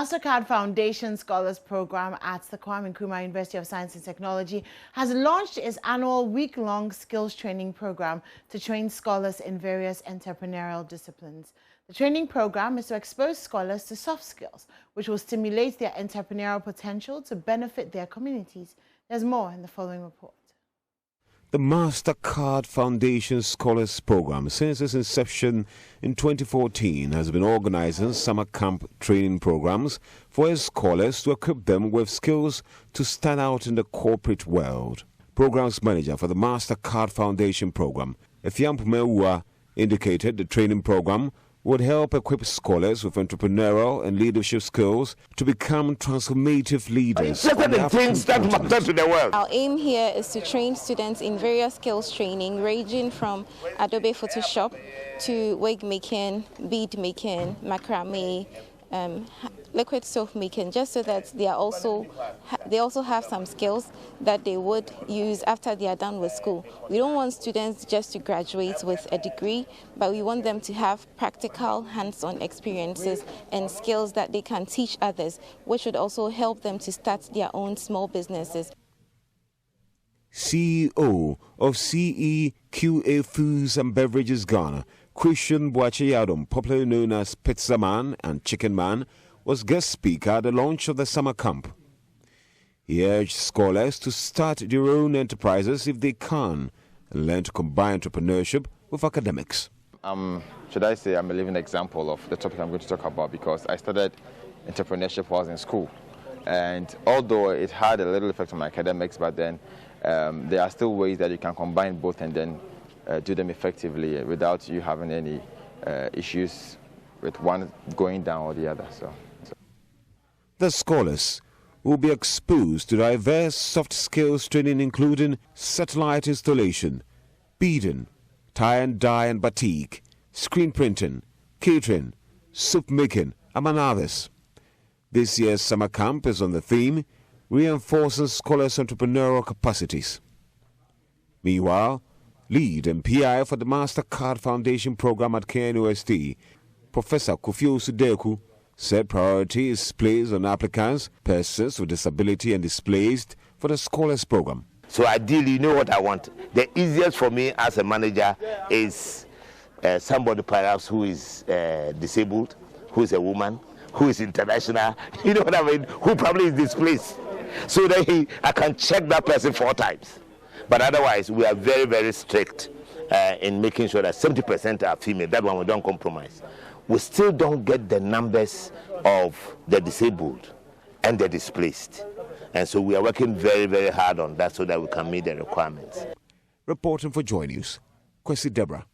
Mastercard Foundation Scholars Program at the Kwame Nkrumah University of Science and Technology has launched its annual week-long skills training program to train scholars in various entrepreneurial disciplines. The training program is to expose scholars to soft skills, which will stimulate their entrepreneurial potential to benefit their communities. There's more in the following report. The Mastercard Foundation Scholars Program, since its inception in 2014, has been organizing summer camp training programs for its scholars to equip them with skills to stand out in the corporate world. Programs manager for the Mastercard Foundation program, Efiampumewa, indicated the training program would help equip scholars with entrepreneurial and leadership skills to become transformative leaders. Things that matter to the world. Our aim here is to train students in various skills training, ranging from Adobe Photoshop to wig making, bead making, macrame, liquid soap making, just so that they also have some skills that they would use after they are done with school. We don't want students just to graduate with a degree, but we want them to have practical, hands-on experiences and skills that they can teach others, which would also help them to start their own small businesses. CEO of CEQA Foods and Beverages Ghana, Christian Boacheyadom, popularly known as Pizza Man and Chicken Man, was guest speaker at the launch of the summer camp. He urged scholars to start their own enterprises if they can and learn to combine entrepreneurship with academics. Should I say I'm a living example of the topic I'm going to talk about, because I started entrepreneurship while I was in school. And although it had a little effect on my academics, but then there are still ways that you can combine both and then do them effectively without you having any issues with one going down or the other. So. The scholars will be exposed to diverse soft skills training, including satellite installation, beading, tie and dye and batik, screen printing, catering, soup making, among others. This year's summer camp is on the theme reinforcing scholars' entrepreneurial capacities. Meanwhile, lead and PI for the Mastercard Foundation program at KNUST, Professor Kofio Sudeku, said priority is placed on applicants, persons with disability and displaced for the scholars program. So ideally, you know what I want. The easiest for me as a manager is somebody perhaps who is disabled, who is a woman, who is international, you know what I mean, who probably is displaced. So that I can check that person 4 times. But otherwise, we are very, very strict in making sure that 70% are female. That one we don't compromise. We still don't get the numbers of the disabled and the displaced. And so we are working very, very hard on that so that we can meet the requirements. Reporting for JoyNews, Kwesi Deborah.